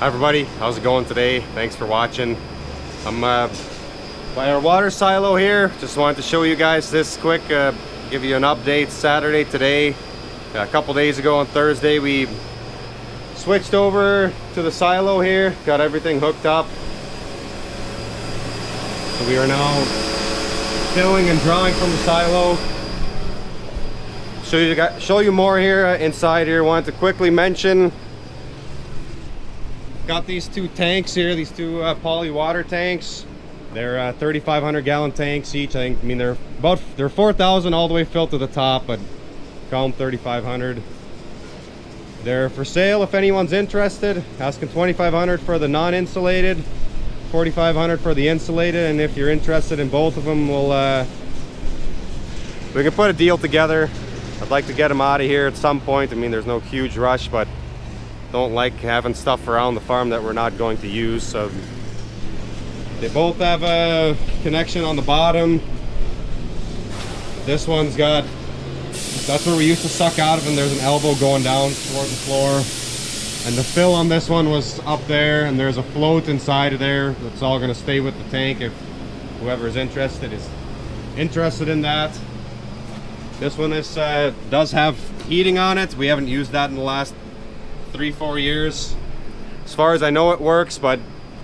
Hi everybody, how's it going today? Thanks for watching. I'm by our water silo here. Just wanted to show you guys this quick, give you an update. Saturday today, a couple days ago on Thursday, we switched over to the silo here, got everything hooked up. So we are now filling and drawing from the silo. Show you more here inside here. Wanted to quickly mention, got these two tanks here, these two poly water tanks. They're 3,500 gallon tanks each. I mean they're 4,000 all the way filled to the top, but call them 3,500. They're for sale if anyone's interested. Asking 2,500 for the non-insulated, 4,500 for the insulated, and if you're interested in both of them, we can put a deal together. I'd like to get them out of here at some point. I mean, there's no huge rush, but don't like having stuff around the farm that we're not going to use. So they both have a connection on the bottom. This one's got, that's where we used to suck out of, and there's an elbow going down towards the floor. And the fill on this one was up there, and there's a float inside of there. That's all going to stay with the tank if whoever is interested in that. This one is does have heating on it. We haven't used that in the last 3-4 years. As far as I know, it works, but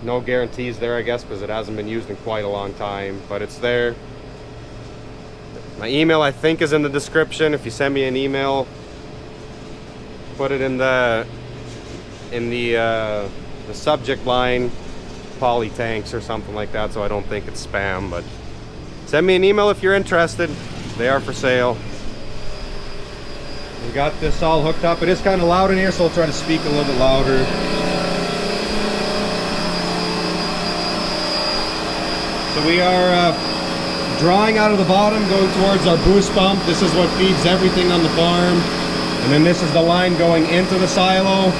no guarantees there, I guess, because it hasn't been used in quite a long time. But it's there. My email, I think, is in the description. If you send me an email, put it in the subject line, poly tanks or something like that, so I don't think it's spam. But send me an email if you're interested. They are for sale. We got this all hooked up. It is kind of loud in here, so I'll try to speak a little bit louder. So we are drawing out of the bottom, going towards our boost pump. This is what feeds everything on the farm. And then this is the line going into the silo.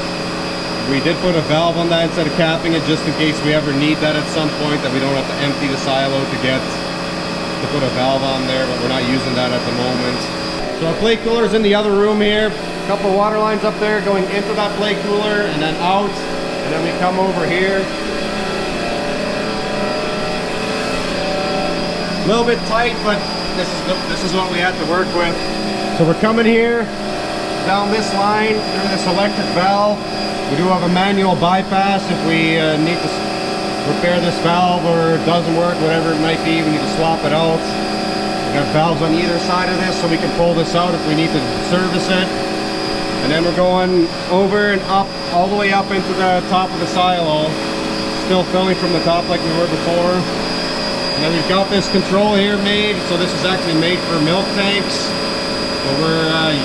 We did put a valve on that instead of capping it, just in case we ever need that at some point, that we don't have to empty the silo to put a valve on there, but we're not using that at the moment. So our plate cooler is in the other room here. A couple of water lines up there going into that plate cooler and then out, and then we come over here. A little bit tight, but this is what we had to work with. So we're coming here down this line through this electric valve. We do have a manual bypass if we need to repair this valve or it doesn't work, whatever it might be. We need to swap it out. We got valves on either side of this, so we can pull this out if we need to service it. And then we're going over and up, all the way up into the top of the silo, still filling from the top like we were before. And then we've got this control here made, so this is actually made for milk tanks. So we're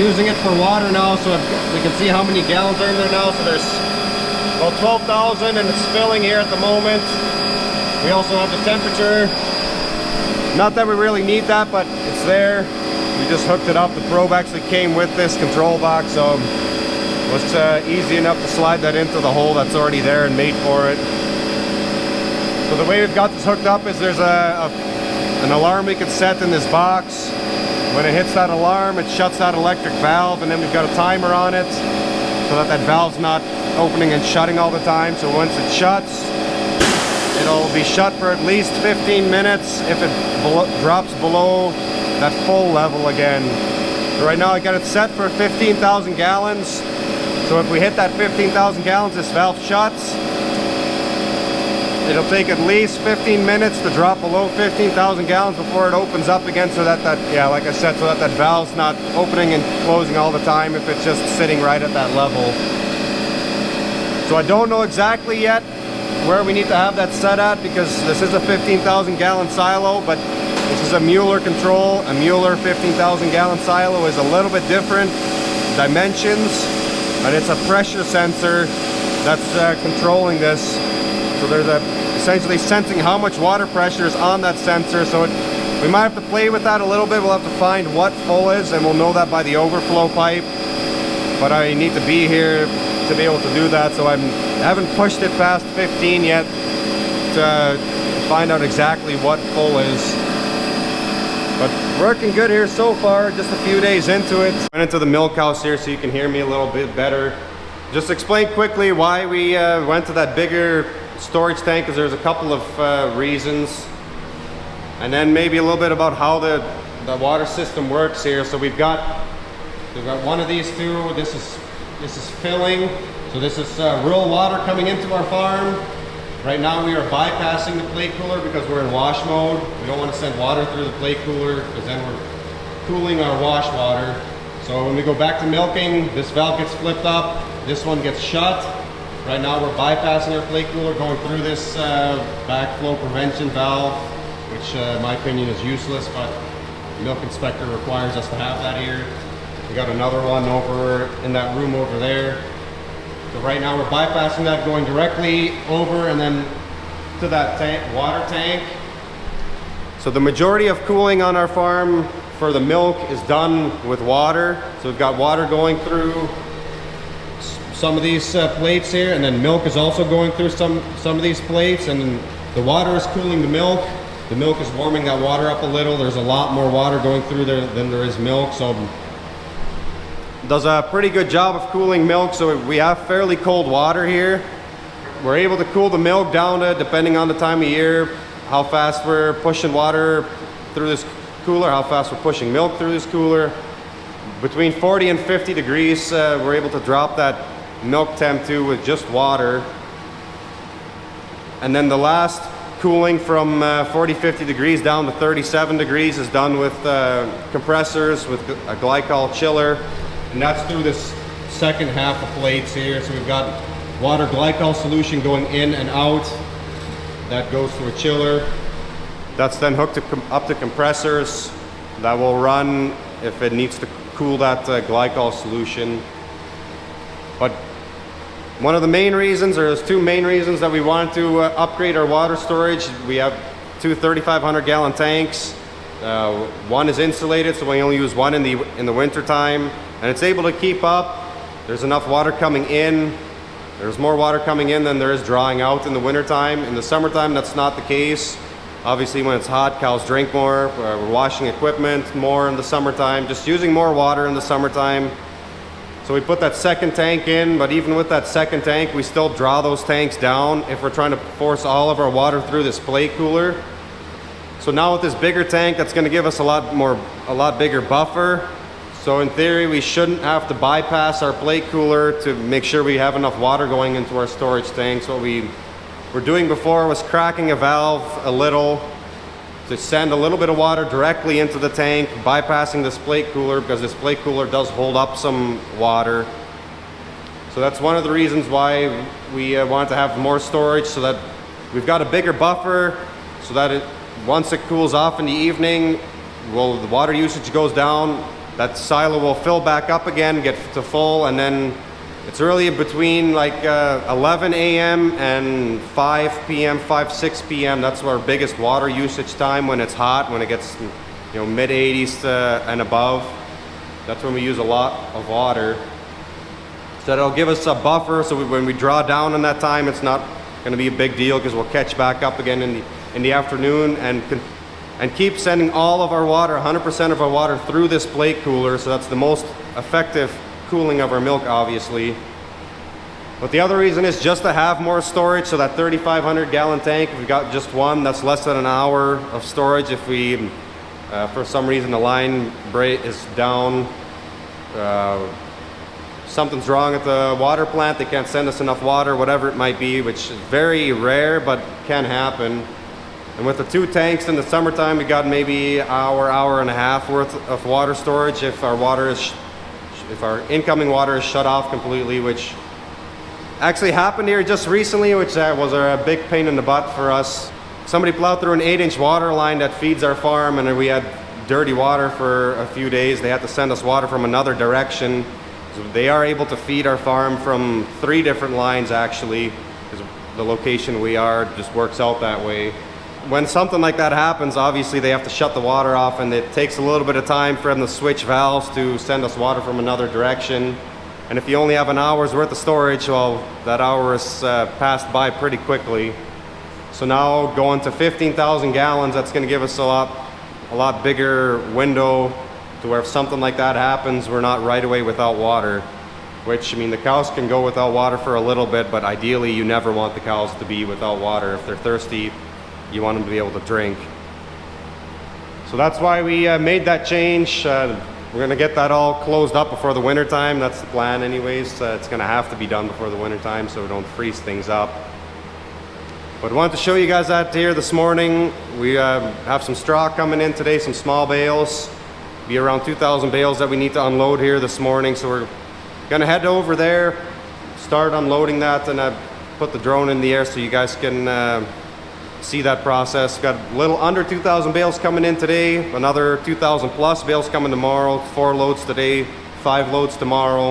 using it for water now, so we can see how many gallons are in there now. So there's about 12,000, and it's filling here at the moment. We also have the temperature. Not that we really need that, but it's there. We just hooked it up. The probe actually came with this control box, so it was easy enough to slide that into the hole that's already there and made for it. So the way we've got this hooked up is there's an alarm we can set in this box. When it hits that alarm, it shuts that electric valve, and then we've got a timer on it so that valve's not opening and shutting all the time. So once it shuts, it'll be shut for at least 15 minutes if it drops below that full level again. So right now I got it set for 15,000 gallons. So if we hit that 15,000 gallons, this valve shuts. It'll take at least 15 minutes to drop below 15,000 gallons before it opens up again, so that like I said, so that valve's not opening and closing all the time if it's just sitting right at that level. So I don't know exactly yet where we need to have that set at, because this is a 15,000 gallon silo, but this is a Mueller control. A Mueller 15,000 gallon silo is a little bit different dimensions, and it's a pressure sensor that's controlling this. So there's essentially sensing how much water pressure is on that sensor. So we might have to play with that a little bit. We'll have to find what full is, and we'll know that by the overflow pipe. But I need to be here to be able to do that, so I haven't pushed it past 15 yet to find out exactly what full is. But working good here so far, just a few days into it. Went into the milk house here so you can hear me a little bit better. Just explain quickly why we went to that bigger storage tank, because there's a couple of reasons. And then maybe a little bit about how the water system works here. So we've got one of these two. This is filling. So this is real water coming into our farm. Right now we are bypassing the plate cooler because we're in wash mode. We don't want to send water through the plate cooler because then we're cooling our wash water. So when we go back to milking, this valve gets flipped up, this one gets shut. Right now we're bypassing our plate cooler, going through this backflow prevention valve, which in my opinion is useless, but the milk inspector requires us to have that here. We got another one over in that room over there. So right now we're bypassing that, going directly over and then to that water tank. So the majority of cooling on our farm for the milk is done with water. So we've got water going through some of these plates here, and then milk is also going through some of these plates, and the water is cooling the milk. The milk is warming that water up a little. There's a lot more water going through there than there is milk, so does a pretty good job of cooling milk. So we have fairly cold water here. We're able to cool the milk down to, depending on the time of year, how fast we're pushing water through this cooler, how fast we're pushing milk through this cooler. Between 40 and 50 degrees, we're able to drop that milk temp to with just water. And then the last cooling from 40-50 degrees down to 37 degrees is done with compressors, with a glycol chiller. And that's through this second half of plates here. So we've got water glycol solution going in and out. That goes through a chiller. That's then hooked up to compressors that will run if it needs to cool that glycol solution. But one of the main reasons, or there's two main reasons that we wanted to upgrade our water storage. We have two 3,500 gallon tanks. One is insulated, so we only use one in the winter time. And it's able to keep up. There's enough water coming in. There's more water coming in than there is drawing out in the wintertime. In the summertime, that's not the case. Obviously, when it's hot, cows drink more. We're washing equipment more in the summertime, just using more water in the summertime. So we put that second tank in, but even with that second tank, we still draw those tanks down if we're trying to force all of our water through this plate cooler. So now with this bigger tank, that's going to give us a lot bigger buffer. So in theory, we shouldn't have to bypass our plate cooler to make sure we have enough water going into our storage tanks. What we were doing before was cracking a valve a little to send a little bit of water directly into the tank, bypassing this plate cooler, because this plate cooler does hold up some water. So that's one of the reasons why we wanted to have more storage, so that we've got a bigger buffer, so that once it cools off in the evening, the water usage goes down. That silo will fill back up again, get to full, and then it's really between like 11 a.m. and 5 p.m., 6 p.m. That's our biggest water usage time when it's hot, when it gets mid 80s and above. That's when we use a lot of water. So that'll give us a buffer, so when we draw down in that time, it's not going to be a big deal, because we'll catch back up again in the afternoon and keep sending all of our water, 100% of our water, through this plate cooler. So that's the most effective cooling of our milk, obviously. But the other reason is just to have more storage. So that 3,500 gallon tank, if we've got just one, that's less than an hour of storage. If we, for some reason, the line break is down, something's wrong at the water plant, they can't send us enough water, whatever it might be, which is very rare, but can happen. And with the two tanks in the summertime, we got maybe hour and a half worth of water storage if our incoming water is shut off completely, which actually happened here just recently, which was a big pain in the butt for us. Somebody plowed through an 8-inch water line that feeds our farm, and we had dirty water for a few days. They had to send us water from another direction. So they are able to feed our farm from 3 different lines, actually, because the location we are just works out that way. When something like that happens, obviously they have to shut the water off, and it takes a little bit of time for them to switch valves to send us water from another direction. And if you only have an hour's worth of storage, well, that hour is passed by pretty quickly. So now going to 15,000 gallons, that's going to give us a lot bigger window to where if something like that happens, we're not right away without water. which, I mean, the cows can go without water for a little bit, but ideally you never want the cows to be without water. If they're thirsty, you want them to be able to drink. So that's why we made that change. We're gonna get that all closed up before the winter time. That's the plan anyways. It's gonna have to be done before the winter time so we don't freeze things up. But I wanted to show you guys that here this morning. We have some straw coming in today, some small bales. Be around 2,000 bales that we need to unload here this morning. So we're gonna head over there, start unloading that, and put the drone in the air so you guys can see that process. Got a little under 2,000 bales coming in today, another 2,000 plus bales coming tomorrow, 4 loads today, 5 loads tomorrow.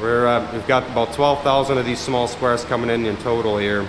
We've got about 12,000 of these small squares coming in total here.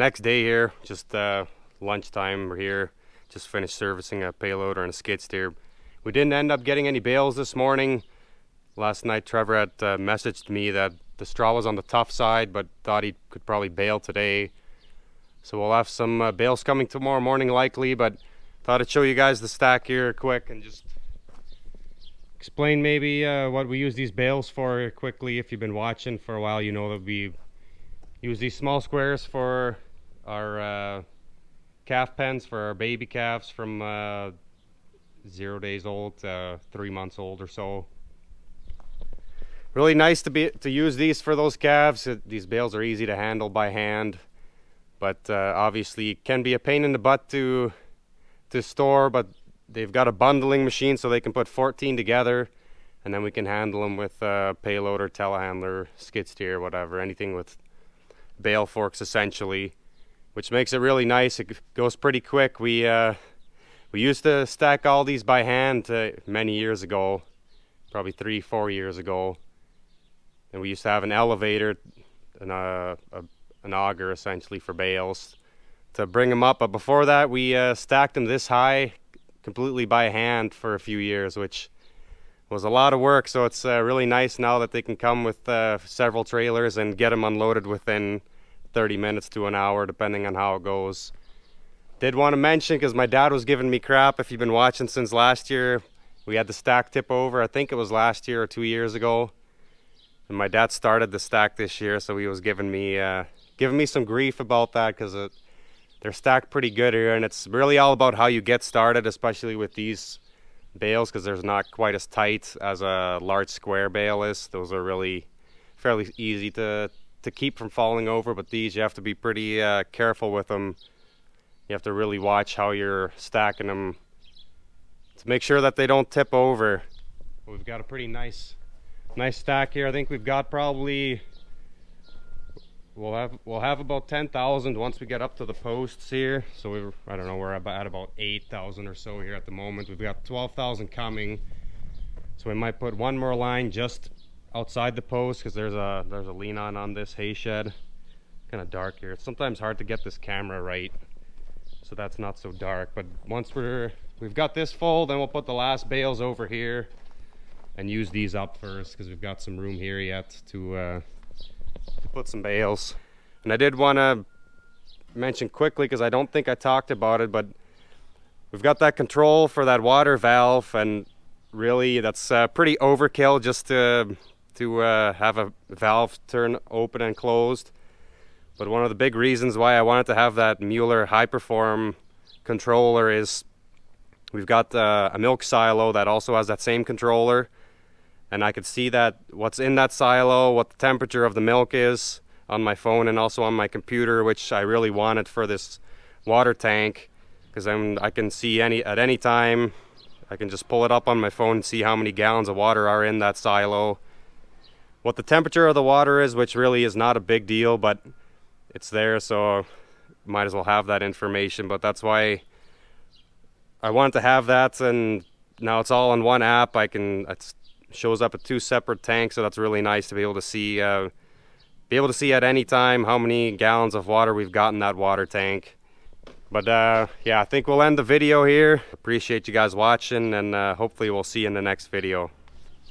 next day here, just lunchtime. We're here, just finished servicing a payloader and a skid steer. We didn't end up getting any bales this morning. Last night Trevor had messaged me that the straw was on the tough side, but thought he could probably bale today. So we'll have some bales coming tomorrow morning likely, but thought I'd show you guys the stack here quick and just explain maybe what we use these bales for quickly. If you've been watching for a while, you know that we use these small squares for our calf pens for our baby calves from 0 days old to 3 months old or so. Really nice to use these for those calves. These bales are easy to handle by hand, but obviously it can be a pain in the butt to store, but they've got a bundling machine so they can put 14 together, and then we can handle them with payloader, telehandler, skid steer, whatever, anything with bale forks essentially, which makes it really nice. It goes pretty quick. We used to stack all these by hand many years ago, probably 3-4 years ago, and we used to have an elevator and an auger essentially for bales to bring them up. But before that, we stacked them this high completely by hand for a few years, which was a lot of work. So it's really nice now that they can come with several trailers and get them unloaded within 30 minutes to an hour, depending on how it goes. Did want to mention, because my dad was giving me crap, if you've been watching since last year, we had the stack tip over. I think it was last year or 2 years ago, and my dad started the stack this year, so he was giving me some grief about that, because they're stacked pretty good here, and it's really all about how you get started, especially with these bales, because there's not quite as tight as a large square bale is. Those are really fairly easy to keep from falling over, but these you have to be pretty careful with them. You have to really watch how you're stacking them to make sure that they don't tip over. We've got a pretty nice stack here. I think we've got probably we'll have about 10,000 once we get up to the posts here. So I don't know, we're at about 8,000 or so here at the moment. We've got 12,000 coming, so we might put one more line just outside the post, because there's a lean on this hay shed. Kind of dark here. It's sometimes hard to get this camera right, so that's not so dark. But once we've got this full, then we'll put the last bales over here and use these up first, because we've got some room here yet to put some bales. And I did want to mention quickly, because I don't think I talked about it, but we've got that control for that water valve, and really that's pretty overkill just to have a valve turn open and closed. But one of the big reasons why I wanted to have that Mueller High-Perform controller is we've got a milk silo that also has that same controller, and I could see that what's in that silo, what the temperature of the milk is on my phone and also on my computer, which I really wanted for this water tank, because then I can see at any time, I can just pull it up on my phone and see how many gallons of water are in that silo, what the temperature of the water is, which really is not a big deal, but it's there, so might as well have that information. But that's why I wanted to have that, and now it's all in one app. It shows up at 2 separate tanks, so that's really nice to be able to see at any time how many gallons of water we've got in that water tank. But yeah, I think we'll end the video here. Appreciate you guys watching, and hopefully we'll see you in the next video.